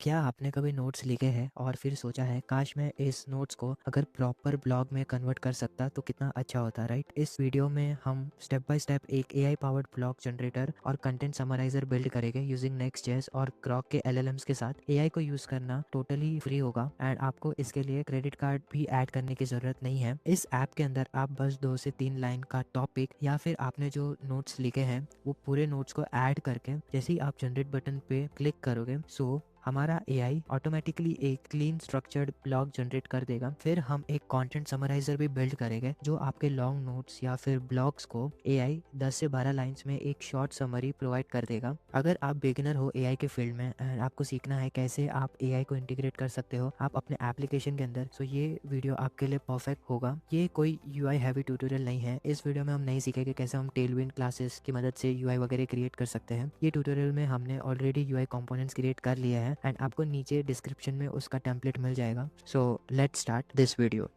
क्या आपने कभी नोट्स लिखे हैं और फिर सोचा है काश मैं इस नोट्स को अगर प्रॉपर ब्लॉग में कन्वर्ट कर सकता तो कितना अच्छा होता, राइट। इस वीडियो में हम स्टेप बाय स्टेप एक एआई पावर्ड ब्लॉग जनरेटर और कंटेंट समराइजर बिल्ड करेंगे यूजिंग नेक्स्ट.जेएस और ग्रॉक के एलएलएम्स के साथ। एआई को यूज करना टोटली फ्री होगा एंड आपको इसके लिए क्रेडिट कार्ड भी ऐड करने की जरूरत नहीं है। इस ऐप के अंदर आप बस 2 से 3 लाइन का टॉपिक या फिर आपने जो नोट्स लिखे हैं वो पूरे नोट्स को ऐड करके जैसे ही आप जनरेट बटन पे क्लिक करोगे हमारा एआई ऑटोमेटिकली एक क्लीन स्ट्रक्चर्ड ब्लॉग जनरेट कर देगा। फिर हम एक कंटेंट समराइजर भी बिल्ड करेंगे जो आपके लॉन्ग नोट्स या फिर ब्लॉग्स को एआई 10 से 12 लाइंस में एक शॉर्ट समरी प्रोवाइड कर देगा। अगर आप बिगिनर हो एआई के फील्ड में एंड आपको सीखना है कैसे आप एआई को इंटीग्रेट कर सकते हो आप अपने एप्लीकेशन के अंदर, तो ये वीडियो आपके लिए परफेक्ट होगा। ये कोई यूआई हैवी ट्यूटोरियल नहीं है। इस वीडियो में हम नहीं सीखेंगे कैसे हम टेलविंड क्लासेस की मदद से यूआई वगैरह क्रिएट कर सकते हैं। ये ट्यूटोरियल में हमने ऑलरेडी यूआई कंपोनेंट्स क्रिएट कर लिया है एंड आपको नीचे डिस्क्रिप्शन में उसका टेम्पलेट मिल जाएगा। So let's start this video.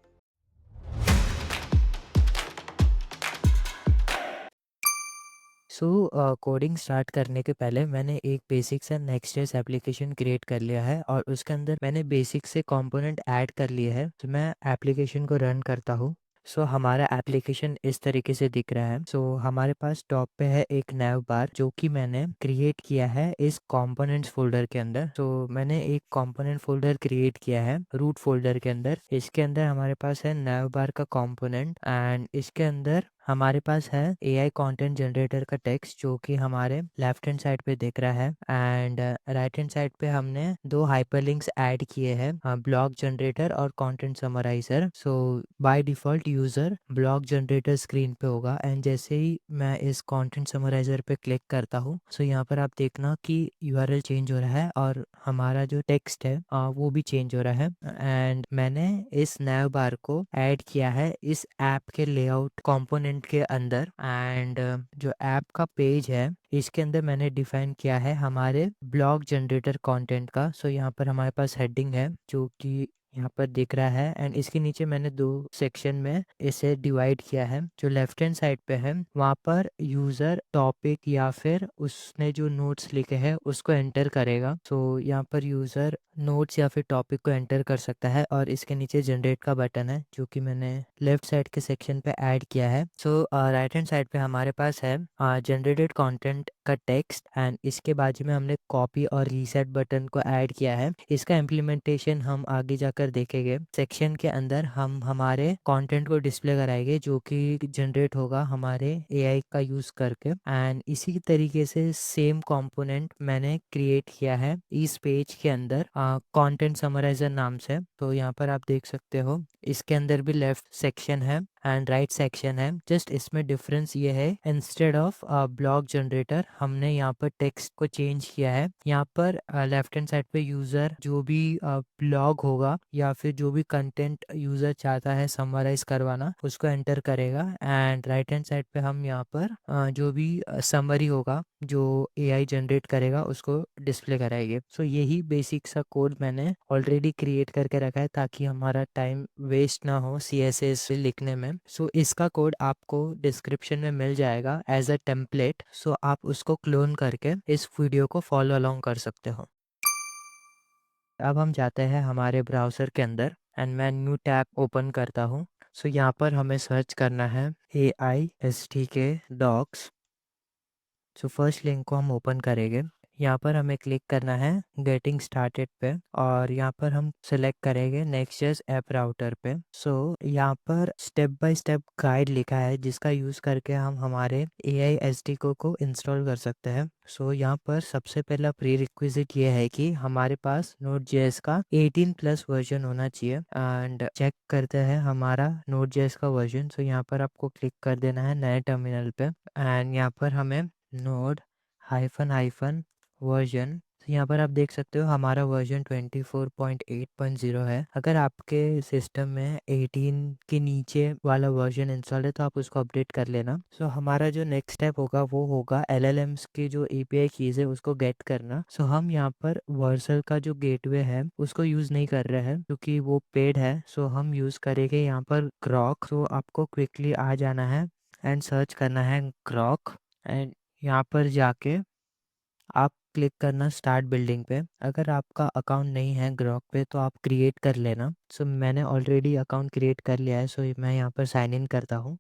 Coding start करने के पहले मैंने एक बेसिक सा नेक्स्ट.जेएस एप्लीकेशन क्रिएट कर लिया है और उसके अंदर मैंने बेसिक से कंपोनेंट ऐड कर लिए हैं। तो मैं एप्लीकेशन को रन करता हूँ। हमारा एप्लीकेशन इस तरीके से दिख रहा है। हमारे पास टॉप पे है एक नैव बार जो कि मैंने क्रिएट किया है इस कंपोनेंट्स फोल्डर के अंदर। मैंने एक कंपोनेंट फोल्डर क्रिएट किया है रूट फोल्डर के अंदर। इसके अंदर हमारे पास है नैव बार का कंपोनेंट एंड इसके अंदर हमारे पास है एआई कंटेंट जनरेटर का टेक्स्ट जो कि हमारे लेफ्ट हैंड साइड पे दिख रहा है एंड राइट हैंड साइड पे हमने 2 हाइपरलिंक्स ऐड किए हैं, ब्लॉग जनरेटर और content summariser. By default user blog generator screen पे होगा एंड जैसे ही मैं इस कंटेंट समराइजर पे क्लिक करता हूँ यहाँ पर आप देखना कि यूआरएल चेंज हो रहा है और हमारा जो टेक्स्ट है वो भी चेंज हो रहा है। एंड मैंने इस नैव बार को ऐड किया है इस ऐप के लेआउट कंपोनेंट के अंदर एंड जो ऐप का पेज है इसके अंदर मैंने डिफाइन किया है हमारे ब्लॉग जनरेटर कंटेंट का। यहाँ पर हमारे पास हेडिंग है जो कि यहाँ पर दिख रहा है एंड इसके नीचे मैंने 2 सेक्शन में इसे डिवाइड किया है। जो लेफ्ट हैंड साइड पे है वहाँ पर यूजर टॉपिक या फिर उसने जो नोट्स लिखे हैं उसको एंटर करेगा। यहाँ पर यूजर नोट्स या फिर टॉपिक को एंटर कर सकता है और इसके नीचे जनरेट का बटन है जो कि मैंने लेफ्ट साइड के सेक्शन पे ऐड किया है। राइट हैंड साइड पे हमारे पास है जनरेटेड कंटेंट का टेक्स्ट एंड इसके बाजू में हमने कॉपी और रीसेट बटन को ऐड किया है। इसका इम्प्लीमेंटेशन हम आगे जाकर देखेंगे। सेक्शन के अंदर हम हमारे कंटेंट को डिस्प्ले कराएंगे जो कि जनरेट होगा हमारे एआई का यूज करके एंड इसी तरीके से सेम कंपोनेंट मैंने क्रिएट किया है इस पेज के अंदर कंटेंट समराइजर नाम से। यहाँ पर आप देख सकते हो इसके अंदर भी लेफ्ट सेक्शन है एंड राइट सेक्शन है। जस्ट इसमें डिफरेंस ये है इंस्टेड ऑफ ब्लॉग जनरेटर हमने यहाँ पर टेक्स्ट को चेंज किया है। यहाँ पर लेफ्ट हैंड साइड पे यूजर जो भी ब्लॉग होगा या फिर जो भी कंटेंट यूजर चाहता है समराइज करवाना उसको एंटर करेगा एंड राइट हैंड साइड पे हम यहाँ पर जो भी समरी होगा जो एआई जनरेट करेगा उसको डिस्प्ले कराएंगे। यही बेसिक सा कोड मैंने ऑलरेडी क्रिएट करके रखा है ताकि हमारा टाइम वेस्ट ना हो सीएसएस लिखने में। इसका कोड आपको डिस्क्रिप्शन में मिल जाएगा एज अ टेम्पलेट। आप उसको क्लोन करके इस वीडियो को फॉलो अलोंग कर सकते हो। अब हम जाते हैं हमारे ब्राउज़र के अंदर एंड मैं न्यू टैब ओपन करता हूँ। यहाँ पर हमें सर्च करना है AISTK डॉक्स। फर्स्ट लिंक को हम ओपन करेंगे। यहाँ पर हमें क्लिक करना है गेटिंग स्टार्टेड पे और यहाँ पर हम सिलेक्ट करेंगे नेक्स्ट.जेएस ऐप राउटर पे। यहाँ पर स्टेप बाय स्टेप गाइड लिखा है जिसका यूज करके हम हमारे AISTK को इंस्टॉल कर सकते हैं। यहाँ पर सबसे पहला प्री रिक्विजिट ये है कि हमारे पास Node.js का 18 प्लस वर्जन होना चाहिए एंड चेक करते हैं हमारा Node.js का वर्जन। यहाँ पर आपको क्लिक कर देना है नए टर्मिनल पे एंड यहाँ पर हमें नोड हाइफन वर्जन, यहाँ पर आप देख सकते हो हमारा वर्जन 24.8.0 है। अगर आपके सिस्टम में 18 के नीचे वाला वर्जन इंस्टॉल है तो आप उसको अपडेट कर लेना। हमारा जो नेक्स्ट स्टेप होगा वो होगा LLMs की जो API कीज है उसको गेट करना। हम यहाँ पर वर्सल का जो गेटवे है उसको यूज नहीं कर रहे हैं क्योंकि वो पेड है। हम यूज करेंगे यहाँ पर ग्रॉक। आपको क्विकली आ जाना है एंड सर्च करना है ग्रॉक एंड यहाँ पर जाके आप क्लिक करना स्टार्ट बिल्डिंग पे। अगर आपका अकाउंट नहीं है ग्रॉक पे तो आप क्रिएट कर लेना। सो मैंने ऑलरेडी अकाउंट क्रिएट कर लिया है, सो मैं यहाँ पर साइन इन करता हूँ।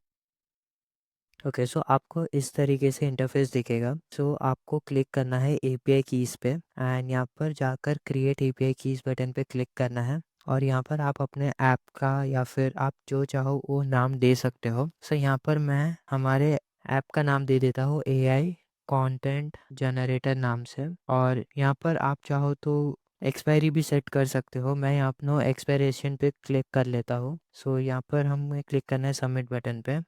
ओके, सो आपको इस तरीके से इंटरफेस दिखेगा। सो आपको क्लिक करना है एपीआई कीज़ पे एंड यहाँ पर जाकर क्रिएट एपीआई कीज़ बटन पे क्लिक करना है और यहाँ पर आप अपने ऐप का या फिर आप जो चाहो वो नाम दे सकते हो। सो यहाँ पर मैं हमारे ऐप का नाम दे देता हूँ एआई कंटेंट जनरेटर नाम से, और यहाँ पर आप चाहो तो एक्सपायरी भी सेट कर सकते हो। मैं यहाँ अपना एक्सपायरेशन पे क्लिक कर लेता हूँ। सो यहाँ पर हमें क्लिक करना है सबमिट बटन पे।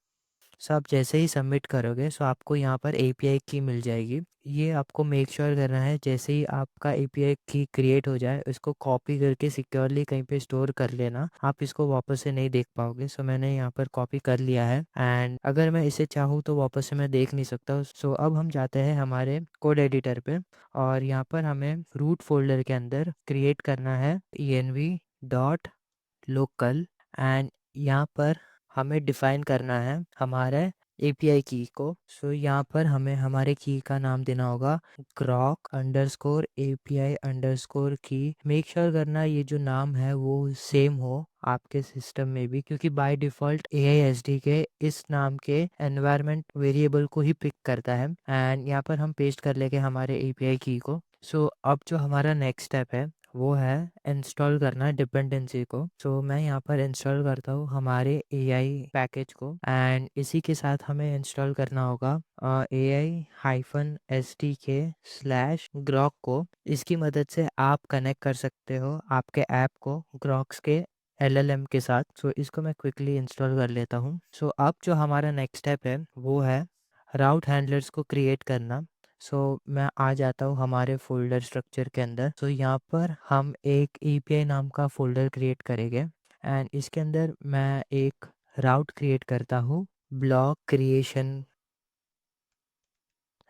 सो आप जैसे ही सबमिट करोगे सो आपको यहाँ पर एपीआई की मिल जाएगी। ये आपको मेक श्योर करना है जैसे ही आपका एपीआई की क्रिएट हो जाए इसको कॉपी करके सिक्योरली कहीं पे स्टोर कर लेना, आप इसको वापस से नहीं देख पाओगे। सो मैंने यहाँ पर कॉपी कर लिया है एंड अगर मैं इसे चाहूँ तो वापस से मैं देख नहीं सकता। सो अब हम जाते हैं हमारे कोड एडिटर पे और यहाँ पर हमें रूट फोल्डर के अंदर क्रिएट करना है env.local एंड यहाँ पर हमें डिफाइन करना है हमारे एपीआई की को। सो यहाँ पर हमें हमारे की का नाम देना होगा grok अंडरस्कोर एपीआई अंडरस्कोर की। मेक श्योर करना ये जो नाम है वो सेम हो आपके सिस्टम में भी, क्योंकि बाय डिफॉल्ट AISD के इस नाम के एनवायरनमेंट वेरिएबल को ही पिक करता है एंड यहाँ पर हम पेस्ट कर लेंगे हमारे एपीआई की को। सो अब जो हमारा नेक्स्ट स्टेप है वो है इंस्टॉल करना डिपेंडेंसी को। सो मैं यहाँ पर इंस्टॉल करता हूँ हमारे AI पैकेज को एंड इसी के साथ हमें इंस्टॉल करना होगा AI-SDK/grok को। इसकी मदद से आप कनेक्ट कर सकते हो आपके ऐप को ग्रॉक्स के LLM के साथ। सो इसको मैं क्विकली इंस्टॉल कर लेता हूँ। सो अब जो हमारा नेक्स्ट स्टेप है वो है राउट हैंडलर्स को क्रिएट करना। सो मैं आ जाता हूँ हमारे फोल्डर स्ट्रक्चर के अंदर। सो यहाँ पर हम एक API नाम का फोल्डर क्रिएट करेंगे एंड इसके अंदर मैं एक राउट क्रिएट करता हूँ ब्लॉक क्रिएशन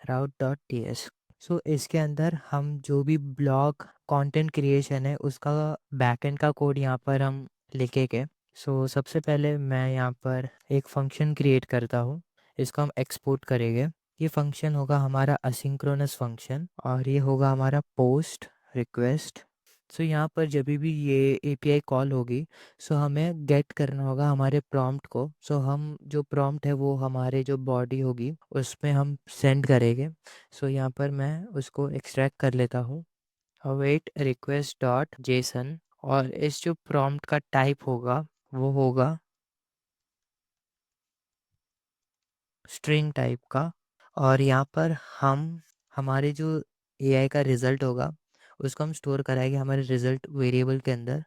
route.ts। सो इसके अंदर हम जो भी ब्लॉग कंटेंट क्रिएशन है उसका बैकएंड का कोड यहाँ पर हम लिखेंगे। सो सबसे पहले मैं यहाँ पर एक फंक्शन क्रिएट करता हूँ, इसको हम एक्सपोर्ट करेंगे। ये फंक्शन होगा हमारा असिंक्रोनस फंक्शन और ये होगा हमारा पोस्ट रिक्वेस्ट। सो यहाँ पर जब भी ये एपीआई कॉल होगी सो हमें गेट करना होगा हमारे प्रॉम्प्ट को। सो हम जो प्रॉम्प्ट है वो हमारे जो बॉडी होगी उसमें हम सेंड करेंगे। सो यहाँ पर मैं उसको एक्सट्रैक्ट कर लेता हूँ अवेट रिक्वेस्ट डॉट जेसन, और इस जो प्रॉम्प्ट का टाइप होगा वो होगा स्ट्रिंग टाइप का। और यहाँ पर हम हमारे जो एआई का रिज़ल्ट होगा उसको हम स्टोर कराएंगे हमारे रिज़ल्ट वेरिएबल के अंदर।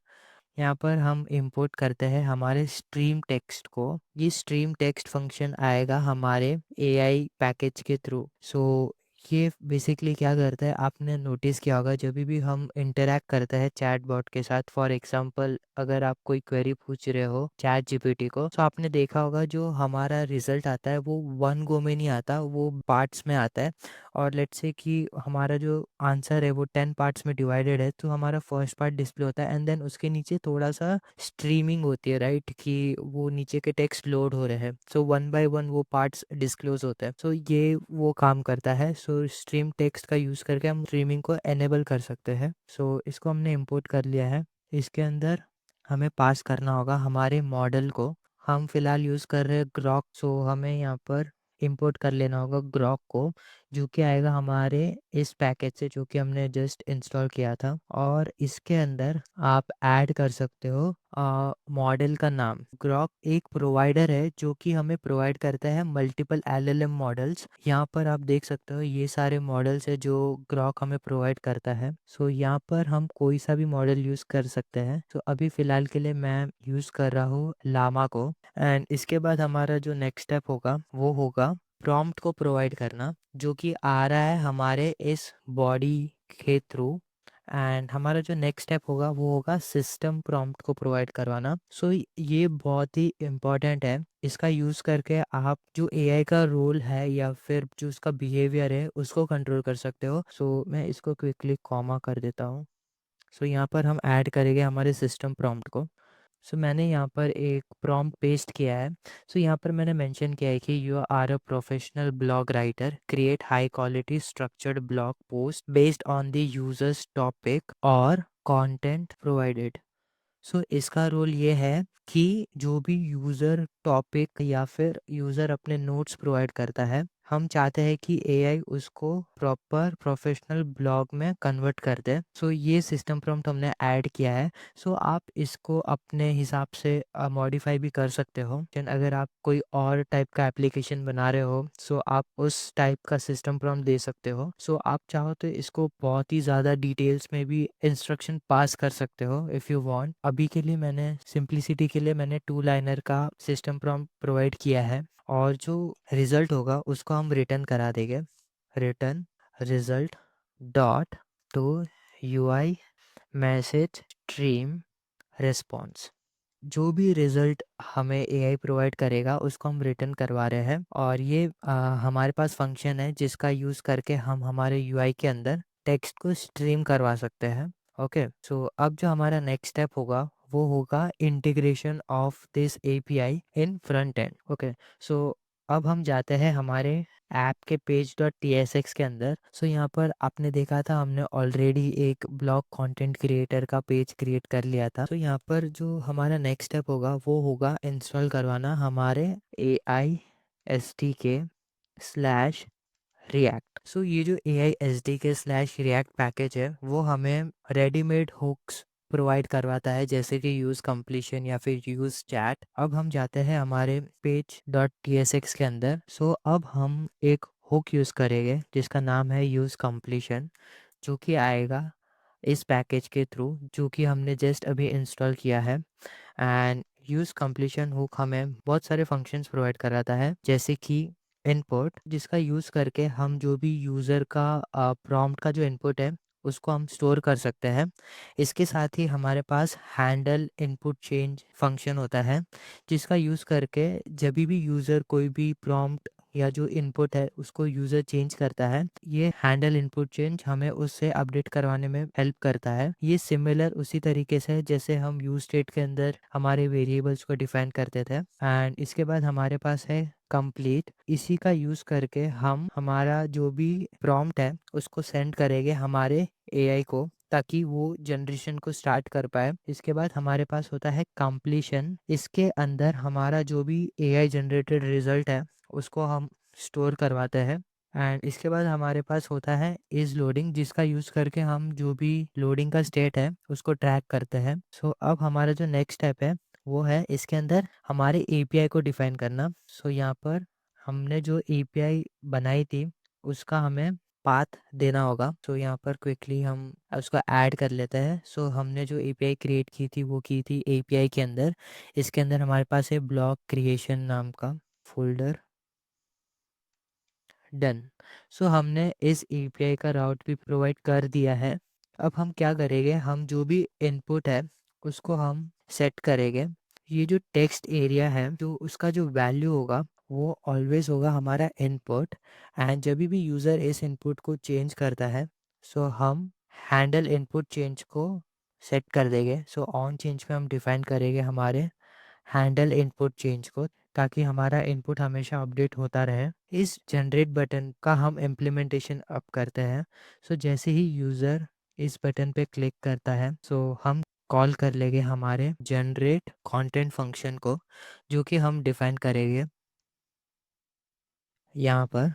यहाँ पर हम इंपोर्ट करते हैं हमारे स्ट्रीम टेक्स्ट को। ये स्ट्रीम टेक्स्ट फंक्शन आएगा हमारे एआई पैकेज के थ्रू। सो ये बेसिकली क्या करता है, आपने नोटिस किया होगा जब भी हम इंटरैक्ट करते हैं चैट बॉट के साथ। फॉर एग्जांपल अगर आप कोई क्वेरी पूछ रहे हो चैट जीपीटी को, तो आपने देखा होगा जो हमारा रिजल्ट आता है वो वन गो में नहीं आता, वो पार्ट्स में आता है। और लेट्स से कि हमारा जो आंसर है वो 10 पार्ट्स में डिवाइडेड है, तो हमारा फर्स्ट पार्ट डिस्प्ले होता है एंड देन उसके नीचे थोड़ा सा स्ट्रीमिंग होती है, राइट, कि वो नीचे के टेक्स्ट लोड हो रहे हैं। सो वन बाय वन वो पार्ट्स डिस्क्लोज होते हैं। सो ये वो काम करता है। सो स्ट्रीम टेक्स्ट का यूज़ करके हम स्ट्रीमिंग को एनेबल कर सकते हैं। सो इसको हमने इम्पोर्ट कर लिया है। इसके अंदर हमें पास करना होगा हमारे मॉडल को। हम फिलहाल यूज़ कर रहे हैं ग्रॉक, सो हमें यहाँ पर इंपोर्ट कर लेना होगा ग्रॉक को, जो कि आएगा हमारे इस पैकेज से जो कि हमने जस्ट इंस्टॉल किया था। और इसके अंदर आप ऐड कर सकते हो मॉडल का नाम। ग्रॉक एक प्रोवाइडर है जो कि हमें प्रोवाइड करता है मल्टीपल LLM मॉडल्स। यहाँ पर आप देख सकते हो ये सारे मॉडल्स है जो ग्रॉक हमें प्रोवाइड करता है। सो यहाँ पर हम कोई सा भी मॉडल यूज़ कर सकते हैं। तो अभी फ़िलहाल के लिए मैं यूज़ कर रहा हूँ लामा को। एंड इसके बाद हमारा जो नेक्स्ट स्टेप होगा वो होगा प्रॉम्प्ट को प्रोवाइड करना, जो कि आ रहा है हमारे इस बॉडी के थ्रू। एंड हमारा जो नेक्स्ट स्टेप होगा वो होगा सिस्टम प्रॉम्प्ट को प्रोवाइड करवाना। सो ये बहुत ही इम्पॉर्टेंट है। इसका यूज़ करके आप जो एआई का रोल है या फिर जो उसका बिहेवियर है उसको कंट्रोल कर सकते हो। सो मैं इसको क्विकली कॉमा कर देता हूँ। सो यहाँ पर हम ऐड करेंगे हमारे सिस्टम प्रॉम्प्ट को। सो मैंने यहाँ पर एक प्रॉम्प्ट पेस्ट किया है। सो यहाँ पर मैंने मेंशन किया है कि you are a professional blog writer, create high quality structured blog post based on the user's topic और कंटेंट प्रोवाइडेड। सो इसका रोल ये है कि जो भी यूज़र टॉपिक या फिर यूज़र अपने नोट्स प्रोवाइड करता है, हम चाहते हैं कि एआई उसको प्रॉपर प्रोफेशनल ब्लॉग में कन्वर्ट कर दे। सो ये सिस्टम प्रॉम्प्ट हमने ऐड किया है। सो आप इसको अपने हिसाब से मॉडिफाई भी कर सकते हो। अगर आप कोई और टाइप का एप्लीकेशन बना रहे हो, सो आप उस टाइप का सिस्टम प्रॉम्प्ट दे सकते हो। सो आप चाहो तो इसको बहुत ही ज़्यादा डिटेल्स में भी इंस्ट्रक्शन पास कर सकते हो इफ़ यू वांट। अभी के लिए मैंने सिंप्लिसिटी के लिए मैंने 2 लाइनर का सिस्टम प्रॉम्प्ट प्रोवाइड किया है, और जो रिजल्ट होगा उसको हम रिटर्न करा देंगे। Return result dot to UI message stream response. जो भी रिजल्ट हमें एआई प्रोवाइड करेगा उसको हम रिटर्न करवा रहे हैं, और ये हमारे पास फंक्शन है जिसका यूज़ करके हम हमारे यूआई के अंदर टेक्स्ट को स्ट्रीम करवा सकते हैं। ओके, सो अब जो हमारा नेक्स्ट स्टेप होगा वो होगा integration of this API in front end. Okay, so अब हम जाते हैं हमारे ऐप के पेज डॉट tsx के अंदर। सो यहाँ पर आपने देखा था हमने ऑलरेडी एक ब्लॉग कंटेंट क्रिएटर का पेज क्रिएट कर लिया था। तो यहाँ पर जो हमारा नेक्स्ट स्टेप होगा वो होगा इंस्टॉल करवाना हमारे AISDK स्लैश रिएक्ट। सो ये जो AISDK स्लैश रिएक्ट पैकेज है वो हमें रेडीमेड हुक्स प्रोवाइड करवाता है, जैसे कि यूज़ कंप्लीशन या फिर यूज़ चैट। अब हम जाते हैं हमारे पेज डॉट tsx के अंदर। सो अब हम एक हुक यूज़ करेंगे जिसका नाम है यूज़ कंप्लीशन, जो कि आएगा इस पैकेज के थ्रू जो कि हमने जस्ट अभी इंस्टॉल किया है। एंड यूज़ कंप्लीशन हुक हमें बहुत सारे फंक्शंस प्रोवाइड कराता है, जैसे कि इनपुट, जिसका यूज़ करके हम जो भी यूज़र का प्रॉम्प्ट का जो इनपुट है उसको हम स्टोर कर सकते हैं। इसके साथ ही हमारे पास हैंडल इनपुट चेंज फंक्शन होता है, जिसका यूज़ करके जब भी यूज़र कोई भी प्रॉम्प्ट या जो इनपुट है उसको यूज़र चेंज करता है, ये हैंडल इनपुट चेंज हमें उससे अपडेट करवाने में हेल्प करता है। ये सिमिलर उसी तरीके से है जैसे हम यूज स्टेट के अंदर हमारे वेरिएबल्स को डिफाइन करते थे। एंड इसके बाद हमारे पास है कंप्लीट। इसी का यूज़ करके हम हमारा जो भी प्रॉम्प्ट है उसको सेंड करेंगे हमारे एआई को, ताकि वो जनरेशन को स्टार्ट कर पाए। इसके बाद हमारे पास होता है कंप्लीशन। इसके अंदर हमारा जो भी एआई जनरेटेड रिजल्ट है उसको हम स्टोर करवाते हैं। एंड इसके बाद हमारे पास होता है इज लोडिंग, जिसका यूज़ करके हम जो भी लोडिंग का स्टेट है उसको ट्रैक करते हैं। सो अब हमारा जो नेक्स्ट स्टेप है वो है इसके अंदर हमारे एपीआई को डिफाइन करना। सो यहाँ पर हमने जो एपीआई बनाई थी उसका हमें पाथ देना होगा। सो यहाँ पर क्विकली हम उसको ऐड कर लेते हैं। सो हमने जो एपीआई क्रिएट की थी वो की थी एपीआई के अंदर। इसके अंदर हमारे पास है ब्लॉग क्रिएशन नाम का फोल्डर। डन। सो हमने इस एपीआई का राउट भी प्रोवाइड कर दिया है। अब हम क्या करेंगे, हम जो भी इनपुट है उसको हम सेट करेंगे। ये जो टेक्स्ट एरिया है जो उसका जो वैल्यू होगा वो ऑलवेज होगा हमारा इनपुट। एंड जब भी यूज़र इस इनपुट को चेंज करता है सो हम हैंडल इनपुट चेंज को सेट कर देंगे। सो ऑन चेंज में हम डिफाइन करेंगे हमारे हैंडल इनपुट चेंज को, ताकि हमारा इनपुट हमेशा अपडेट होता रहे। इस जनरेट बटन का हम इम्प्लीमेंटेशन अब करते हैं। सो जैसे ही यूज़र इस बटन पे क्लिक करता है सो हम कॉल कर लेंगे हमारे जनरेट कंटेंट फंक्शन को, जो कि हम डिफाइन करेंगे यहाँ पर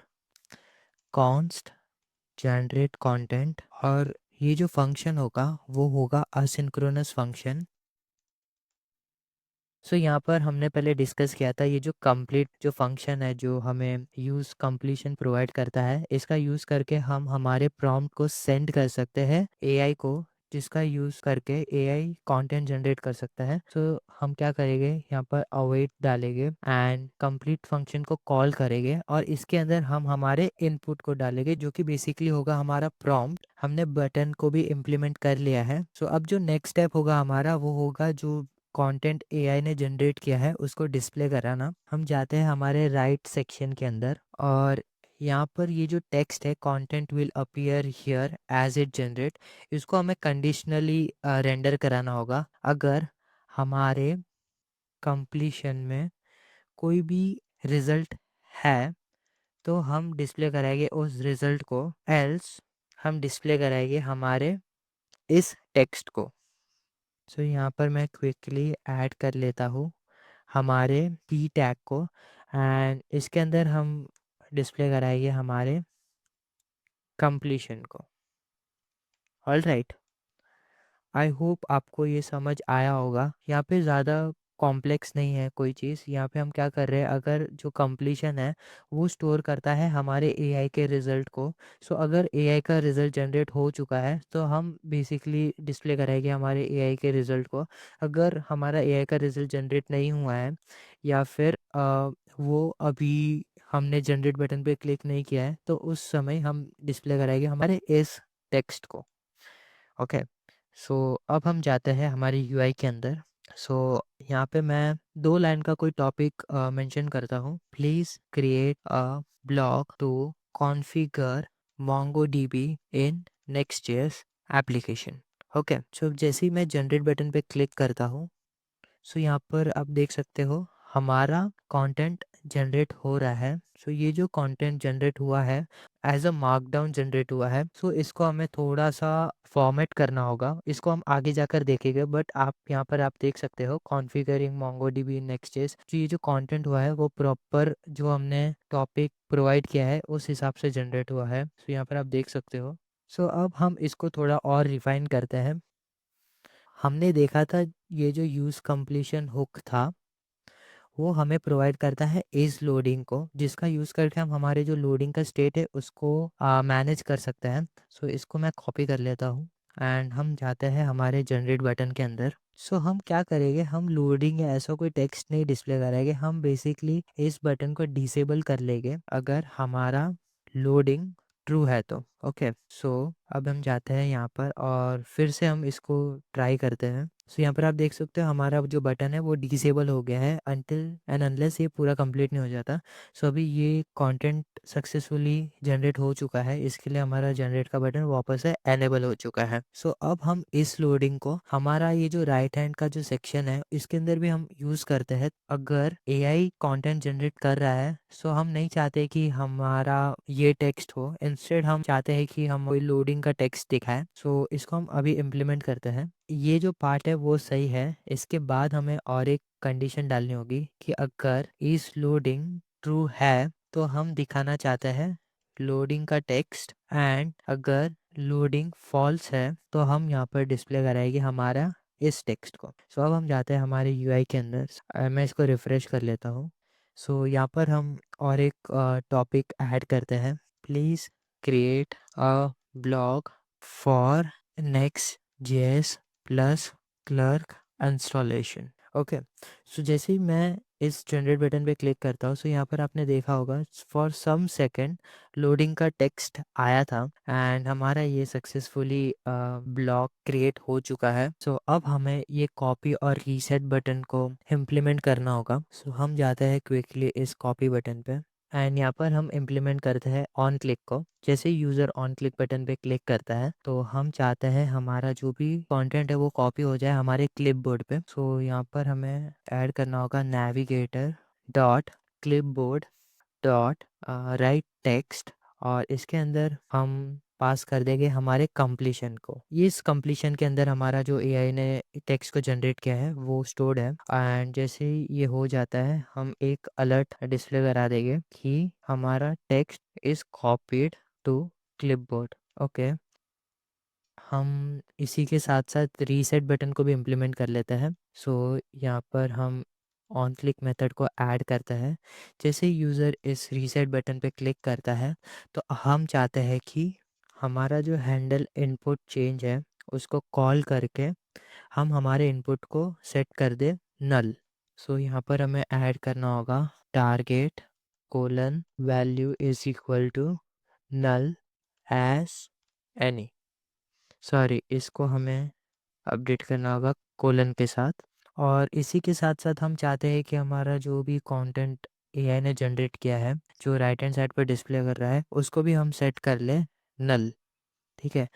कॉन्स्ट जनरेट कंटेंट। और ये जो फंक्शन होगा वो होगा असिंक्रोनस फंक्शन। सो यहाँ पर हमने पहले डिस्कस किया था ये जो कंप्लीट जो फंक्शन है जो हमें यूज़ कंप्लीशन प्रोवाइड करता है, इसका यूज़ करके हम हमारे प्रॉम्प्ट को सेंड कर सकते हैं एआई को, जिसका यूज़ करके एआई कंटेंट जनरेट कर सकता है। सो हम क्या करेंगे, यहाँ पर अवेट डालेंगे एंड कंप्लीट फंक्शन को कॉल करेंगे, और इसके अंदर हम हमारे इनपुट को डालेंगे जो कि बेसिकली होगा हमारा प्रॉम्प्ट। हमने बटन को भी इम्प्लीमेंट कर लिया है। सो अब जो नेक्स्ट स्टेप होगा हमारा वो होगा जो कंटेंट एआई ने जनरेट किया है उसको डिस्प्ले कराना। हम जाते हैं हमारे राइट सेक्शन के अंदर, और यहाँ पर ये जो टेक्स्ट है content will appear here as it generate, इसको हमें कंडीशनली रेंडर कराना होगा। अगर हमारे कंप्लीशन में कोई भी रिज़ल्ट है तो हम डिस्प्ले कराएंगे उस रिज़ल्ट को, एल्स हम डिस्प्ले कराएंगे हमारे इस टेक्स्ट को। सो यहाँ पर मैं क्विकली ऐड कर लेता हूँ हमारे p टैग को एंड इसके अंदर हम डिस्प्ले कराएंगे हमारे कंप्लीशन को। ऑल राइट, आई होप आपको ये समझ आया होगा। यहाँ पे ज़्यादा कॉम्प्लेक्स नहीं है कोई चीज़। यहाँ पे हम क्या कर रहे हैं, अगर जो कंप्लीशन है वो स्टोर करता है हमारे एआई के रिज़ल्ट को। सो अगर एआई का रिज़ल्ट जनरेट हो चुका है तो हम बेसिकली डिस्प्ले कराएंगे हमारे एआई के रिज़ल्ट को। अगर हमारा एआई का रिज़ल्ट जनरेट नहीं हुआ है या फिर वो अभी हमने जनरेट बटन पे क्लिक नहीं किया है तो उस समय हम डिस्प्ले कराएंगे हमारे इस टेक्स्ट को। ओके, सो अब हम जाते हैं हमारी यूआई के अंदर। सो यहाँ पे मैं 2 लाइन का कोई टॉपिक मेंशन करता हूँ। Please create a blog to configure MongoDB in Next application. Okay, so जैसे ही मैं जनरेट बटन पे क्लिक करता हूँ, सो यहाँ पर आप देख सकते हो हमारा कंटेंट जनरेट हो रहा है। सो ये जो कंटेंट जनरेट हुआ है एज अ मार्कडाउन जनरेट हुआ है। सो इसको हमें थोड़ा सा फॉर्मेट करना होगा, इसको हम आगे जाकर देखेंगे। बट आप यहाँ पर आप देख सकते हो कॉन्फ़िगरिंग मोंगोडीबी नेक्स्ट.js, जो ये जो कंटेंट हुआ है वो प्रॉपर जो हमने टॉपिक प्रोवाइड किया है उस हिसाब से जनरेट हुआ है। सो यहाँ पर आप देख सकते हो। सो अब हम इसको थोड़ा और रिफाइन करते हैं। हमने देखा था ये जो यूज़ कंप्लीशन हुक था वो हमें प्रोवाइड करता है एज लोडिंग को, जिसका यूज़ करके हम हमारे जो लोडिंग का स्टेट है उसको मैनेज कर सकते हैं। सो इसको मैं कॉपी कर लेता हूँ एंड हम जाते हैं हमारे जनरेट बटन के अंदर। सो हम क्या करेंगे, हम लोडिंग या ऐसा कोई टेक्स्ट नहीं डिस्प्ले करेंगे, हम बेसिकली इस बटन को डिसेबल कर लेंगे अगर हमारा लोडिंग ट्रू है तो। ओके, सो अब हम जाते हैं यहाँ पर और फिर से हम इसको ट्राई करते हैं। सो यहाँ पर आप देख सकते हो हमारा जो बटन है वो डिसेबल हो गया है अनटिल एंड अनलेस ये पूरा कंप्लीट नहीं हो जाता। सो अभी ये कंटेंट सक्सेसफुली जनरेट हो चुका है, इसके लिए हमारा जनरेट का बटन वापस से एनेबल हो चुका है। सो अब हम इस लोडिंग को हमारा ये जो राइट हैंड का जो सेक्शन है इसके अंदर भी हम यूज़ करते हैं। अगर एआई कंटेंट जनरेट कर रहा है सो हम नहीं चाहते कि हमारा ये टेक्स्ट हो, इंस्टेड हम चाहते हैं कि हम कोई लोडिंग का टेक्स्ट दिखाए। सो इसको हम अभी इम्प्लीमेंट करते हैं। ये जो पार्ट है वो सही है, इसके बाद हमें और एक कंडीशन डालनी होगी कि अगर इस लोडिंग ट्रू है तो हम दिखाना चाहते हैं लोडिंग का टेक्स्ट, एंड अगर लोडिंग फॉल्स है तो हम यहाँ पर डिस्प्ले कराएंगे हमारा इस टेक्स्ट को। सो अब हम जाते हैं हमारे यूआई के अंदर। मैं इसको रिफ्रेश कर लेता हूँ। सो यहाँ पर हम और एक टॉपिक ऐड करते हैं। Please create a blog for Next plus Clerk installation. Okay, so जैसे ही मैं इस जनरेट बटन पे क्लिक करता हूँ सो यहाँ पर आपने देखा होगा फॉर सम सेकेंड लोडिंग का टेक्स्ट आया था एंड हमारा ये सक्सेसफुली ब्लॉक क्रिएट हो चुका है। सो अब हमें ये कॉपी और रीसेट बटन को इम्प्लीमेंट करना होगा। सो हम जाते हैं क्विकली इस कॉपी बटन पे एंड यहाँ पर हम इम्प्लीमेंट करते हैं ऑन क्लिक को। जैसे यूज़र ऑन क्लिक बटन पे क्लिक करता है तो हम चाहते हैं हमारा जो भी कंटेंट है वो कॉपी हो जाए हमारे क्लिपबोर्ड पे। सो यहाँ पर हमें ऐड करना होगा navigator dot clipboard dot right text, और इसके अंदर हम पास कर देंगे हमारे कंप्लीशन को। ये इस कंप्लीशन के अंदर हमारा जो एआई ने टेक्स्ट को जनरेट किया है वो स्टोर्ड है एंड जैसे ही ये हो जाता है हम एक अलर्ट डिस्प्ले करा देंगे कि हमारा text is copied to clipboard. Okay, हम इसी के साथ साथ रीसेट बटन को भी इम्प्लीमेंट कर लेते हैं। सो यहाँ पर हम ऑन क्लिक मेथड को ऐड करते हैं। जैसे यूज़र इस रीसेट बटन पे क्लिक करता है तो हम चाहते हैं कि हमारा जो हैंडल इनपुट चेंज है उसको कॉल करके हम हमारे इनपुट को सेट कर दे नल। सो यहाँ पर हमें ऐड करना होगा target colon value is equal to null as any. Sorry, इसको हमें अपडेट करना होगा कोलन के साथ। और इसी के साथ साथ हम चाहते हैं कि हमारा जो भी कंटेंट एआई ने जनरेट किया है जो राइट हैंड साइड पर डिस्प्ले कर रहा है उसको भी हम सेट कर लें नल। ठीक है,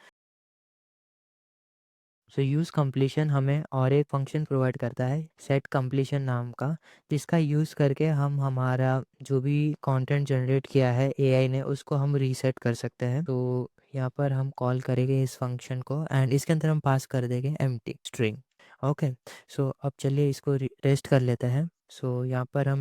सो यूज़ कंप्लीशन हमें और एक फंक्शन प्रोवाइड करता है सेट कंप्लीशन नाम का, जिसका यूज़ करके हम हमारा जो भी कंटेंट जनरेट किया है एआई ने उसको हम रीसेट कर सकते हैं। तो यहाँ पर हम कॉल करेंगे इस फंक्शन को एंड इसके अंदर हम पास कर देंगे एम्प्टी स्ट्रिंग। ओके, सो अब चलिए इसको टेस्ट कर लेते हैं। सो यहाँ पर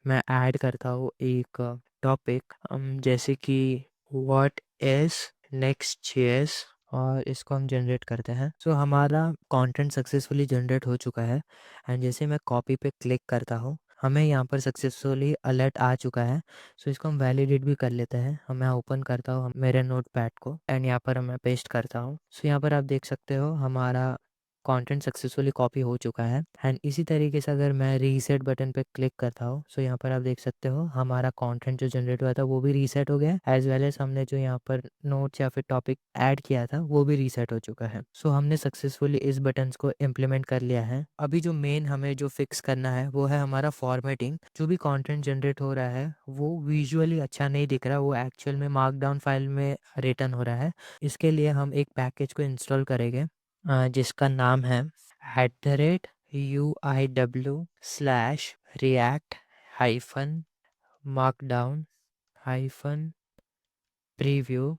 मैं ऐड करता हूँ एक टॉपिक, जैसे कि व्हाट इज नेक्स्ट चेस, और इसको हम जनरेट करते हैं। सो हमारा कंटेंट सक्सेसफुली जनरेट हो चुका है एंड जैसे मैं कॉपी पे क्लिक करता हूँ हमें यहाँ पर सक्सेसफुली अलर्ट आ चुका है। सो इसको हम वैलिडेट भी कर लेते हैं। मैं ओपन करता हूँ मेरे नोट पैड को एंड यहाँ पर मैं पेस्ट करता हूँ। सो यहाँ पर आप देख सकते हो हमारा कंटेंट सक्सेसफुली कॉपी हो चुका है एंड इसी तरीके से अगर मैं रीसेट बटन पे क्लिक करता हूँ सो यहाँ पर आप देख सकते हो हमारा कंटेंट जो जनरेट हुआ था वो भी रीसेट हो गया, एज वेल एज हमने जो यहाँ पर नोट्स या फिर टॉपिक ऐड किया था वो भी रीसेट हो चुका है। सो हमने सक्सेसफुली इस बटन्स को इम्प्लीमेंट कर लिया है। अभी जो मेन हमें जो फिक्स करना है वो है हमारा फॉर्मेटिंग। जो भी कंटेंट जनरेट हो रहा है वो विजुअली अच्छा नहीं दिख रहा, वो एक्चुअल में मार्कडाउन फाइल में रिटर्न हो रहा है। इसके लिए हम एक पैकेज को इंस्टॉल करेंगे जिसका नाम है @uiw/react-markdown-preview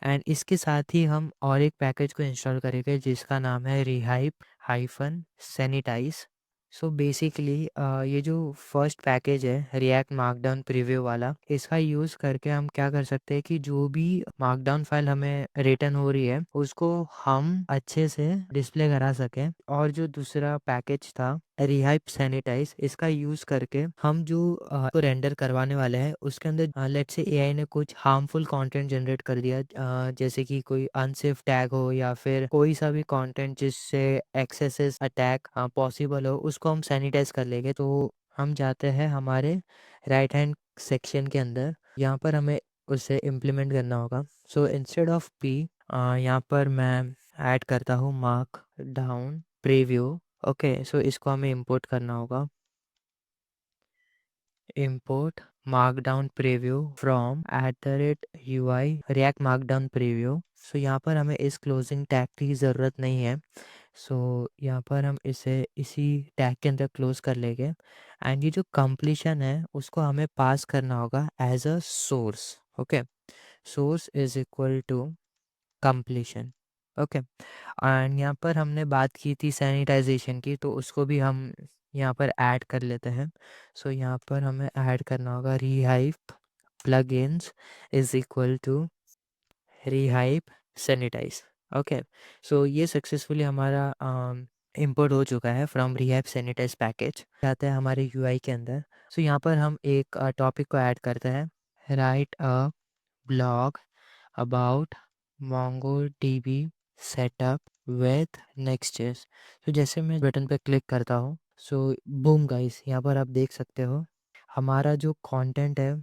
एंड इसके साथ ही हम और एक पैकेज को इंस्टॉल करेंगे जिसका नाम है rehype-sanitize। सो बेसिकली ये जो फर्स्ट पैकेज है रिएक्ट मार्कडाउन प्रीव्यू वाला, इसका यूज़ करके हम क्या कर सकते हैं कि जो भी मार्कडाउन फाइल हमें रिटर्न हो रही है उसको हम अच्छे से डिस्प्ले करा सकें। और जो दूसरा पैकेज था रिहाइप सैनिटाइज, इसका यूज़ करके हम जो को रेंडर करवाने वाले हैं उसके अंदर लेट्स से एआई ने कुछ हार्मफुल कंटेंट जनरेट कर दिया, जैसे कि कोई अनसेफ टैग हो या फिर कोई सा भी कंटेंट जिससे एक्सेस अटैक पॉसिबल हो, उसको हम सैनिटाइज कर लेंगे। तो हम जाते हैं हमारे राइट हैंड सेक्शन के अंदर, यहाँ पर हमें उसे इम्प्लीमेंट करना होगा। सो इंस्टेड ऑफ पी यहाँ पर मैं ऐड करता हूँ मार्क डाउन प्रीव्यू। ओके, सो इसको हमें इंपोर्ट करना होगा। import markdown preview from @ui react markdown preview। सो यहाँ पर हमें इस क्लोजिंग टैग की ज़रूरत नहीं है। सो यहाँ पर हम इसे इसी टैग के अंदर क्लोज कर लेंगे एंड ये जो कंप्लीशन है उसको हमें पास करना होगा as a source. Okay, source is equal to completion. Okay, and यहाँ पर हमने बात की थी सैनिटाइजेशन की, तो उसको भी हम यहाँ पर ऐड कर लेते हैं। सो यहाँ पर हमें ऐड करना होगा rehype plugins is equal to rehype sanitize। Okay, so ये सक्सेसफुली हमारा इंपोर्ट हो चुका है फ्रॉम rehype sanitize पैकेज। जाते हैं हमारे यूआई के अंदर। सो यहाँ पर हम एक टॉपिक को ऐड करते हैं, write a blog about MongoDB setup with Next. तो जैसे मैं बटन पे क्लिक करता हूँ सो बूम गाइस, यहाँ पर आप देख सकते हो हमारा जो कंटेंट है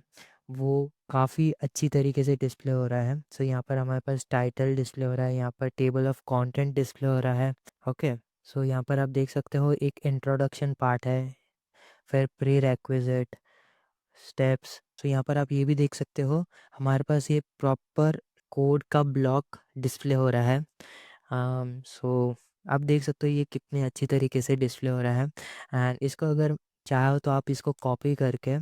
वो काफ़ी अच्छी तरीके से डिस्प्ले हो रहा है। सो यहाँ पर हमारे पास टाइटल डिस्प्ले हो रहा है, यहाँ पर टेबल ऑफ कंटेंट डिस्प्ले हो रहा है। ओके, सो यहाँ पर आप देख सकते हो एक इंट्रोडक्शन पार्ट है, फिर प्री रेक्विजिट स्टेप्स। तो यहाँ पर आप ये भी देख सकते हो हमारे पास ये प्रॉपर कोड का ब्लॉक डिस्प्ले हो रहा है। सो आप देख सकते हो ये कितने अच्छी तरीके से डिस्प्ले हो रहा है एंड इसको अगर चाहो तो आप इसको कॉपी करके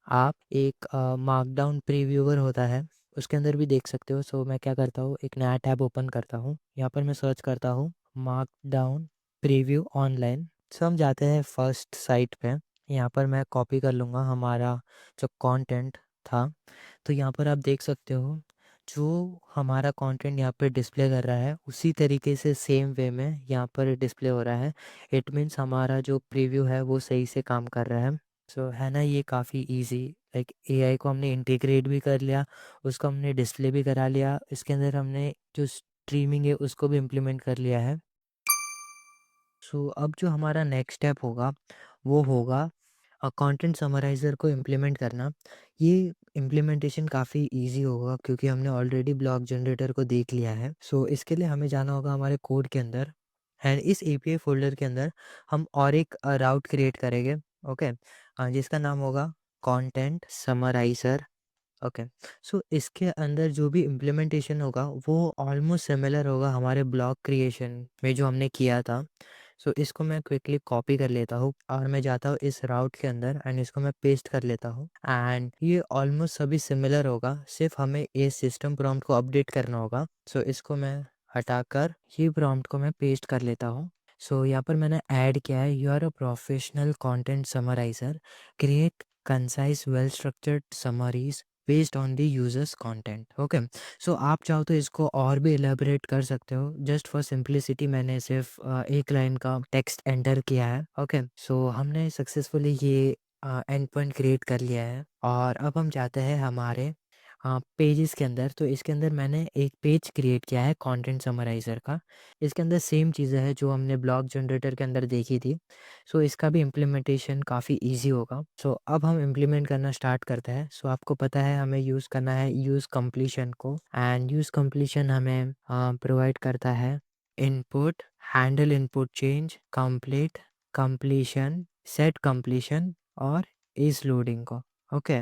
आप एक मार्कडाउन प्रीव्यूअर होता है उसके अंदर भी देख सकते हो। सो मैं क्या करता हूँ, एक नया टैब ओपन करता हूँ, यहाँ पर मैं सर्च करता हूँ मार्कडाउन प्रीव्यू ऑनलाइन। सो हम जाते हैं फर्स्ट साइट पे, यहाँ पर मैं कॉपी कर लूँगा हमारा जो कंटेंट था। तो यहाँ पर आप देख सकते हो जो हमारा कंटेंट यहाँ पे डिस्प्ले कर रहा है उसी तरीके से सेम वे में यहाँ पर डिस्प्ले हो रहा है। इट मीन्स हमारा जो प्रीव्यू है वो सही से काम कर रहा है। सो है ना ये काफ़ी इजी, लाइक एआई को हमने इंटीग्रेट भी कर लिया, उसको हमने डिस्प्ले भी करा लिया, इसके अंदर हमने जो स्ट्रीमिंग है उसको भी इम्प्लीमेंट कर लिया है। सो अब जो हमारा नेक्स्ट स्टेप होगा वो होगा कंटेंट समराइज़र को इम्प्लीमेंट करना। ये इम्प्लीमेंटेशन काफ़ी इजी होगा क्योंकि हमने ऑलरेडी ब्लॉक जनरेटर को देख लिया है। सो इसके लिए हमें जाना होगा हमारे कोड के अंदर एंड इस एपीआई फ़ोल्डर के अंदर हम और एक राउट क्रिएट करेंगे। ओके, जिसका नाम होगा कंटेंट समराइज़र। ओके। सो इसके अंदर जो भी इम्प्लीमेंटेशन होगा वो ऑलमोस्ट सिमिलर होगा हमारे ब्लॉग क्रिएशन में जो हमने किया था। सो इसको मैं क्विकली कॉपी कर लेता हूँ और मैं जाता हूँ इस राउट के अंदर एंड इसको मैं पेस्ट कर लेता हूँ एंड ये ऑलमोस्ट सभी सिमिलर होगा, सिर्फ हमें ये सिस्टम प्रॉम्प्ट को अपडेट करना होगा। सो इसको मैं हटाकर ये प्रॉम्प्ट को मैं पेस्ट कर लेता हूँ। सो यहाँ पर मैंने ऐड किया है, you are a professional content summariser, create concise well structured summaries based on the user's content. Okay. So आप चाहो तो इसको और भी एलेबोरेट कर सकते हो, जस्ट फॉर सिंप्लिसिटी मैंने सिर्फ एक लाइन का टेक्स्ट एंटर किया है। ओके। सो हमने सक्सेसफुली ये एंड पॉइंट क्रिएट कर लिया है और अब हम जाते हैं हमारे पेजेस के अंदर। तो इसके अंदर मैंने एक पेज क्रिएट किया है कंटेंट समराइजर का। इसके अंदर सेम चीज़ें हैं जो हमने ब्लॉग जनरेटर के अंदर देखी थी। सो इसका भी इम्प्लीमेंटेशन काफ़ी इजी होगा। सो अब हम इम्प्लीमेंट करना स्टार्ट करते हैं। सो आपको पता है हमें यूज़ करना है यूज़ कंप्लीशन को एंड यूज़ कंप्लीशन हमें प्रोवाइड करता है input, handle input change, complete, completion, set completion और इज लोडिंग को। ओके।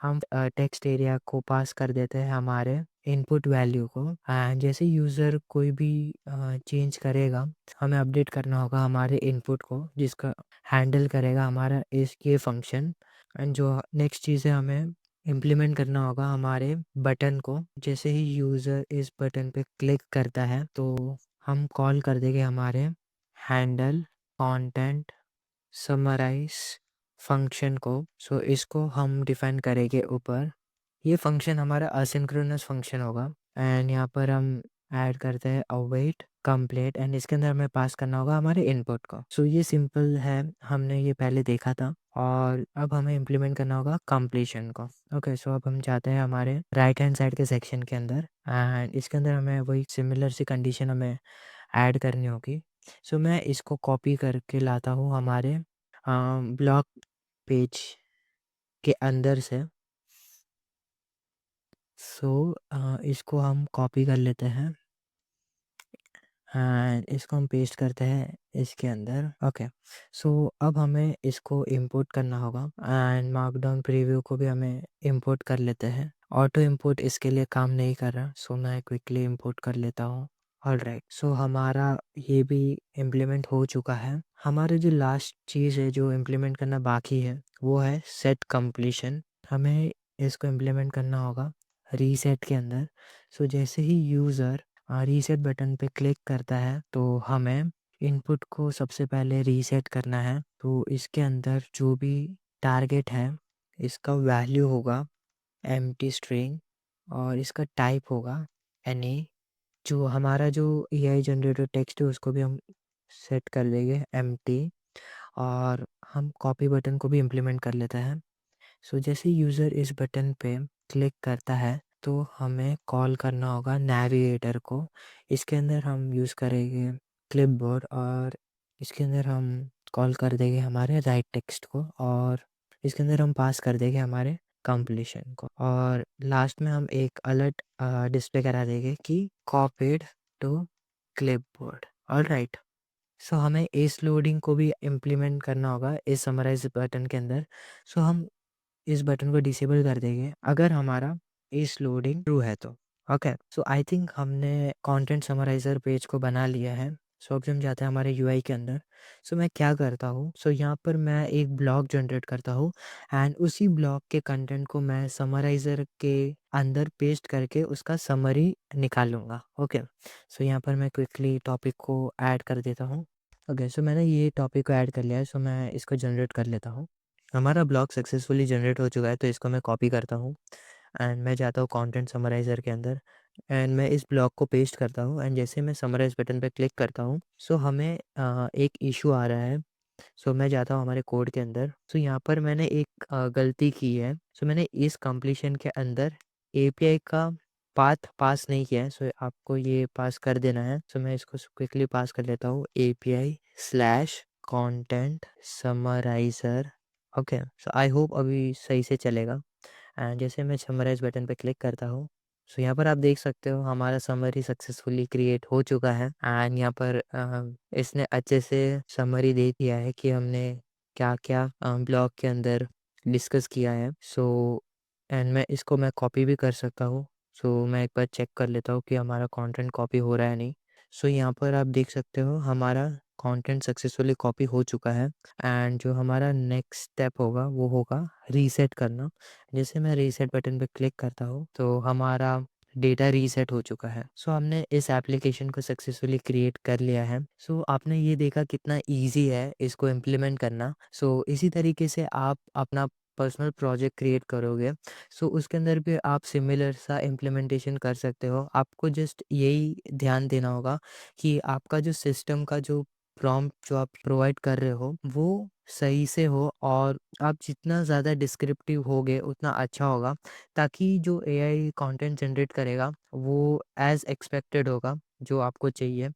हम टेक्स्ट एरिया को पास कर देते हैं हमारे इनपुट वैल्यू को एंड जैसे यूज़र कोई भी चेंज करेगा हमें अपडेट करना होगा हमारे इनपुट को, जिसका हैंडल करेगा हमारा इस ये फंक्शन। एंड जो नेक्स्ट चीज़ है हमें इम्प्लीमेंट करना होगा हमारे बटन को। जैसे ही यूज़र इस बटन पे क्लिक करता है तो हम कॉल कर देंगे हमारे हैंडल कंटेंट समराइज फंक्शन को। सो इसको हम डिफाइन करेंगे ऊपर। ये फंक्शन हमारा असिंक्रोनस फंक्शन होगा एंड यहाँ पर हम ऐड करते हैं अवेट कंप्लीट एंड इसके अंदर हमें पास करना होगा हमारे इनपुट को। सो ये सिंपल है, हमने ये पहले देखा था और अब हमें इम्प्लीमेंट करना होगा कंप्लीशन को। ओके। सो अब हम जाते हैं हमारे राइट हैंड साइड के सेक्शन के अंदर एंड इसके अंदर हमें वही सिमिलर सी कंडीशन हमें ऐड करनी होगी। सो मैं इसको कॉपी करके लाता हूँ हमारे ब्लॉग पेज के अंदर से। सो इसको हम कॉपी कर लेते हैं एंड इसको हम पेस्ट करते हैं इसके अंदर। ओके। सो अब हमें इसको इंपोर्ट करना होगा एंड मार्कडाउन प्रीव्यू को भी हमें इंपोर्ट कर लेते हैं। ऑटो इंपोर्ट इसके लिए काम नहीं कर रहा, सो मैं क्विकली इंपोर्ट कर लेता हूँ। ऑलराइट। सो हमारा ये भी इम्प्लीमेंट हो चुका है। हमारा जो लास्ट चीज़ है जो इम्प्लीमेंट करना बाकी है वो है सेट कंप्लीशन। हमें इसको इम्प्लीमेंट करना होगा रीसेट के अंदर। सो जैसे ही यूज़र रीसेट बटन पे क्लिक करता है तो हमें इनपुट को सबसे पहले रीसेट करना है। तो इसके अंदर जो भी टारगेट है इसका वैल्यू होगा एम्प्टी स्ट्रिंग और इसका टाइप होगा एनी। जो हमारा जो एआई जनरेटेड टेक्स्ट है उसको भी हम सेट कर देंगे एम्प्टी और हम कॉपी बटन को भी इम्प्लीमेंट कर लेते हैं। सो जैसे यूज़र इस बटन पे क्लिक करता है तो हमें कॉल करना होगा नेविगेटर को। इसके अंदर हम यूज़ करेंगे क्लिपबोर्ड और इसके अंदर हम कॉल कर देंगे हमारे राइट टेक्स्ट को और इसके अंदर हम पास कर देंगे हमारे कंप्लीशन को और लास्ट में हम एक अलर्ट डिस्प्ले करा देंगे कि कॉपीड टू क्लिपबोर्ड। ऑलराइट। सो हमें इस लोडिंग को भी इम्प्लीमेंट करना होगा इस समराइज बटन के अंदर। सो हम इस बटन को डिसेबल कर देंगे अगर हमारा इस लोडिंग ट्रू है तो। ओके। सो आई थिंक हमने कंटेंट समराइजर पेज को बना लिया है। सो अब हम जाते हैं हमारे यूआई के अंदर। सो मैं क्या करता हूँ, सो यहाँ पर मैं एक ब्लॉग जनरेट करता हूँ एंड उसी ब्लॉग के कंटेंट को मैं समराइजर के अंदर पेस्ट करके उसका समरी निकालूंगा। ओके। सो यहाँ पर मैं क्विकली टॉपिक को ऐड कर देता हूँ। ओके। सो मैंने ये टॉपिक को ऐड कर लिया है, सो मैं इसको जनरेट कर लेता हूँ। हमारा ब्लॉग सक्सेसफुली जनरेट हो चुका है तो इसको मैं कॉपी करता हूँ एंड मैं जाता हूँ कंटेंट समराइज़र के अंदर एंड मैं इस ब्लॉग को पेस्ट करता हूँ एंड जैसे मैं समराइज़ बटन पे क्लिक करता हूँ सो हमें एक इशू आ रहा है। सो मैं जाता हूँ हमारे कोड के अंदर। सो यहाँ पर मैंने एक गलती की है। सो मैंने इस कंप्लीशन के अंदर एपीआई का पाथ पास नहीं किया है, सो आपको ये पास कर देना है। सो मैं इसको क्विकली पास कर लेता हूँ API slash content summariser. Okay. So I hope अभी सही से चलेगा एंड जैसे मैं समराइज बटन पे क्लिक करता हूँ सो यहाँ पर आप देख सकते हो हमारा समरी सक्सेसफुली क्रिएट हो चुका है एंड यहाँ पर इसने अच्छे से समरी दे दिया है कि हमने क्या क्या ब्लॉग के अंदर डिस्कस किया है। सो एंड मैं कॉपी भी कर सकता हूँ। सो मैं एक बार चेक कर लेता हूँ कि हमारा कंटेंट कॉपी हो रहा है नहीं। सो यहाँ पर आप देख सकते हो हमारा कंटेंट सक्सेसफुली कॉपी हो चुका है। एंड जो हमारा नेक्स्ट स्टेप होगा वो होगा रीसेट करना। जैसे मैं रीसेट बटन पे क्लिक करता हूँ तो हमारा डेटा रीसेट हो चुका है। सो हमने इस एप्लीकेशन को सक्सेसफुली क्रिएट कर लिया है। सो आपने ये देखा कितना ईजी है इसको इम्प्लीमेंट करना। सो इसी तरीके से आप अपना पर्सनल प्रोजेक्ट क्रिएट करोगे, सो उसके अंदर भी आप सिमिलर सा इम्प्लीमेंटेशन कर सकते हो। आपको जस्ट यही ध्यान देना होगा कि आपका जो सिस्टम का जो प्रॉम्प्ट जो आप प्रोवाइड कर रहे हो वो सही से हो, और आप जितना ज़्यादा डिस्क्रिप्टिव होगे उतना अच्छा होगा, ताकि जो एआई कंटेंट जनरेट करेगा वो एज़ एक्सपेक्टेड होगा जो आपको चाहिए।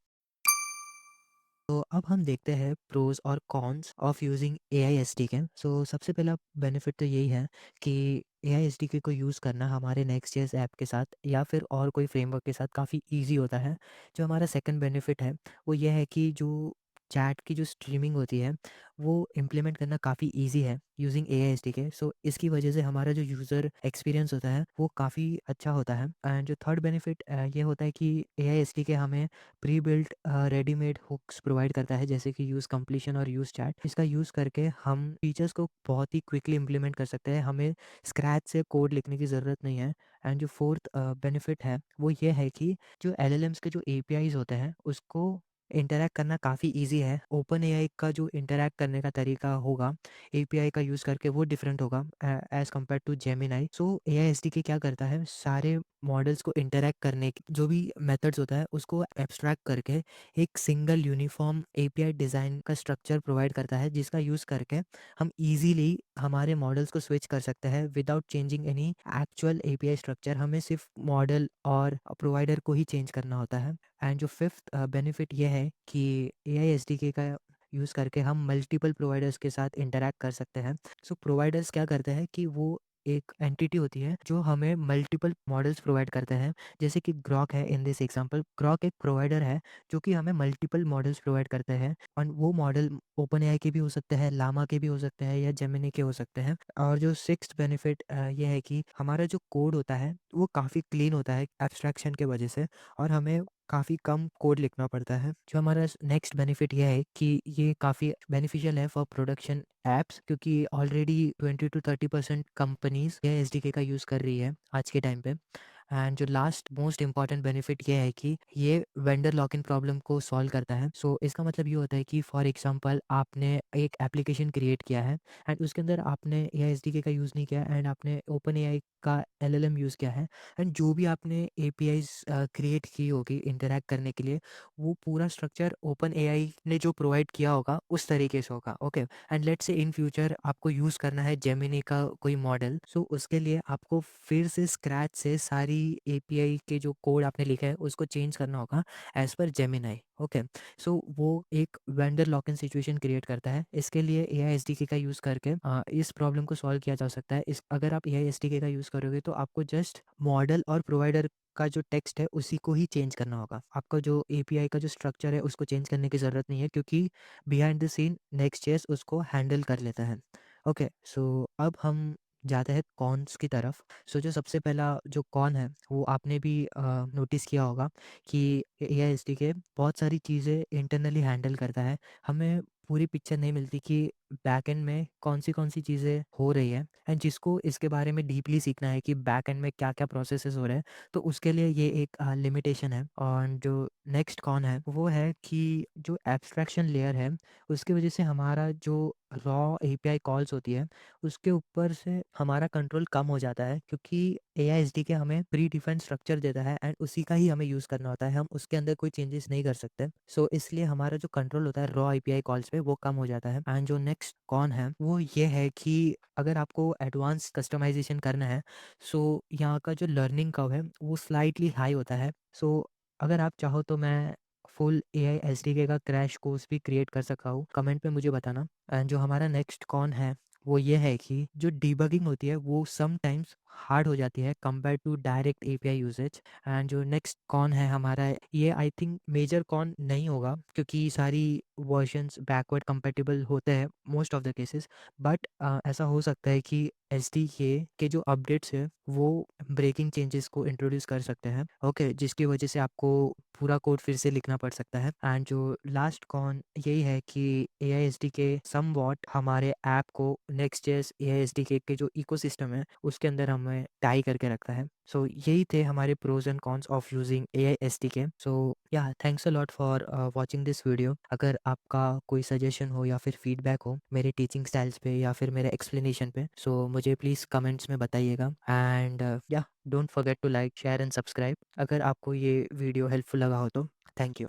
तो अब हम देखते हैं प्रोज और cons of using AI SDK. So सबसे पहला बेनिफिट तो यही है कि एआई एसडीके को यूज़ करना हमारे नेक्स्ट.जेएस ऐप के साथ या फिर और कोई फ्रेमवर्क के साथ काफ़ी इजी होता है। जो हमारा सेकंड बेनिफिट है वो ये है कि जो चैट की जो स्ट्रीमिंग होती है वो इम्प्लीमेंट करना काफ़ी इजी है यूजिंग एआई एसडीके। सो इसकी वजह से हमारा जो यूज़र एक्सपीरियंस होता है वो काफ़ी अच्छा होता है। एंड जो थर्ड बेनिफिट ये होता है कि एआई एसडीके हमें pre built readymade hooks provide करता है, जैसे कि यूज़ कंप्लीशन और यूज़ चैट। इसका यूज़ करके हम फीचर्स को बहुत ही क्विकली इम्प्लीमेंट कर सकते हैं, हमें स्क्रैच से कोड लिखने की ज़रूरत नहीं है। एंड जो फोर्थ बेनिफिट है वो ये है कि जो एलएलएम्स के जो एपीआईज होते हैं उसको इंटरैक्ट करना काफ़ी इजी है। ओपन एआई का जो इंटरैक्ट करने का तरीका होगा एपीआई का यूज़ करके वो डिफरेंट होगा as compare to Gemini. So AI SDK क्या करता है, सारे मॉडल्स को इंटरैक्ट करने की जो भी मेथड्स होता है उसको एब्स्ट्रैक्ट करके एक सिंगल यूनिफॉर्म एपीआई डिज़ाइन का स्ट्रक्चर प्रोवाइड करता है, जिसका यूज़ करके हम इजीली हमारे मॉडल्स को स्विच कर सकते हैं without changing any actual API structure. हमें सिर्फ मॉडल और प्रोवाइडर को ही चेंज करना होता है। एंड जो फिफ्थ बेनिफिट ये है कि एआई एसडीके का यूज़ करके हम मल्टीपल प्रोवाइडर्स के साथ इंटरैक्ट कर सकते हैं। सो प्रोवाइडर्स क्या करते हैं कि वो एक एंटिटी होती है जो हमें मल्टीपल मॉडल्स प्रोवाइड करते हैं। जैसे कि ग्रॉक है, इन दिस एग्जांपल ग्रॉक एक प्रोवाइडर है जो कि हमें मल्टीपल मॉडल्स प्रोवाइड करते हैं, और वो मॉडल ओपन एआई के भी हो सकते हैं, लामा के भी हो सकते हैं या जेमिनी के हो सकते हैं। और जो सिक्स्थ बेनिफिट ये है कि हमारा जो कोड होता है वो काफ़ी क्लीन होता है एब्स्ट्रैक्शन के वजह से, और हमें काफ़ी कम कोड लिखना पड़ता है। जो हमारा नेक्स्ट बेनिफिट ये है कि ये काफ़ी बेनिफिशियल है फॉर प्रोडक्शन एप्स, क्योंकि ऑलरेडी 20 to 30% कंपनीज ये एसडीके का यूज़ कर रही है आज के टाइम पे। एंड जो लास्ट मोस्ट इंपॉर्टेंट बेनिफिट ये है कि ये वेंडर लॉक इन प्रॉब्लम को सॉल्व करता है। सो इसका मतलब ये होता है कि फॉर एग्जांपल आपने एक एप्लीकेशन क्रिएट किया है एंड उसके अंदर आपने एआई एसडीके का यूज़ नहीं किया एंड आपने ओपन एआई का एलएलएम यूज़ किया है, एंड जो भी आपने एपीआईज क्रिएट की होगी इंटरैक्ट करने के लिए वो पूरा स्ट्रक्चर ओपन एआई ने जो प्रोवाइड किया होगा उस तरीके से होगा। Okay, and let's say in future आपको यूज़ करना है जेमिनी का कोई मॉडल, सो उसके लिए आपको फिर से स्क्रैच से सारी एपीआई के जो कोड आपने लिखा है उसको चेंज करना होगा एज पर जेमिनाई। ओके, सो वो एक vendor lock in situation create करता है। इसके लिए एआई एसडीके का यूज़ करके इस प्रॉब्लम को सॉल्व किया जा सकता है। इस अगर आप एआई एसडीके का यूज़ करोगे तो आपको जस्ट मॉडल और प्रोवाइडर का जो टेक्स्ट है उसी को ही चेंज करना होगा। आपका जो एपीआई का जो स्ट्रक्चर है उसको चेंज करने की ज़रूरत नहीं है, क्योंकि बिहाइंड द सीन नेक्स्ट.जेएस उसको हैंडल कर लेता है। ओके, सो अब हम जाते हैं कॉन्स की तरफ। सो जो सबसे पहला जो कॉन है वो आपने भी नोटिस किया होगा कि एआई एसडीके बहुत सारी चीज़ें इंटरनली हैंडल करता है। हमें पूरी पिक्चर नहीं मिलती कि बैकएंड में कौन सी चीज़ें हो रही है, एंड जिसको इसके बारे में डीपली सीखना है कि बैकएंड में क्या-क्या प्रोसेसेस हो रहे हैं, तो उसके लिए ये एक लिमिटेशन है। और जो नेक्स्ट कॉन है वो है कि जो एब्स्ट्रैक्शन लेयर है उसकी वजह से हमारा जो रॉ एपीआई कॉल्स होती है उसके ऊपर से हमारा कंट्रोल कम हो जाता है, क्योंकि एआई एसडीके हमें प्री डिफाइंड स्ट्रक्चर देता है एंड उसी का ही हमें यूज़ करना होता है, हम उसके अंदर कोई चेंजेस नहीं कर सकते। सो इसलिए हमारा जो कंट्रोल होता है रॉ एपीआई कॉल्स पे वो कम हो जाता है। एंड जो नेक्स्ट कॉन है वो ये है कि अगर आपको एडवांस कस्टमाइजेशन करना है, सो यहाँ का जो लर्निंग कर्व है वो स्लाइटली हाई होता है। सो अगर आप चाहो तो मैं फुल एआई एसडीके का क्रैश कोर्स भी क्रिएट कर सकता हूँ, कमेंट में मुझे बताना। एंड जो हमारा नेक्स्ट कॉन है वो ये है कि जो डिबगिंग होती है वो समटाइम्स हार्ड हो जाती है compare to direct API usage. And जो नेक्स्ट कॉन है हमारा, ये आई थिंक मेजर कॉन नहीं होगा, क्योंकि सारी वर्जन्स बैकवर्ड कंपैटिबल होते हैं most of the cases, but ऐसा हो सकता है कि एसडीके के जो अपडेट्स है वो ब्रेकिंग चेंजेस को इंट्रोड्यूस कर सकते हैं, ओके, जिसकी वजह से आपको पूरा कोड फिर से लिखना पड़ सकता है। एंड जो लास्ट कॉन यही है कि ए आई एस डी के सम वॉट हमारे ऐप को नेक्स्ट जेस ए आई एस डी के जो इकोसिस्टम है उसके अंदर हमें टाई करके रखता है। सो यही थे हमारे pros and cons of using A I S D K. So yeah thanks a lot for watching this video. अगर आपका कोई सजेशन हो या फिर फीडबैक हो मेरे टीचिंग स्टाइल्स पे या फिर मेरे एक्सप्लेनेशन पे, सो मुझे प्लीज़ कमेंट्स में बताइएगा। And yeah don't forget to like share and subscribe अगर आपको ये वीडियो हेल्पफुल लगा हो तो। Thank you.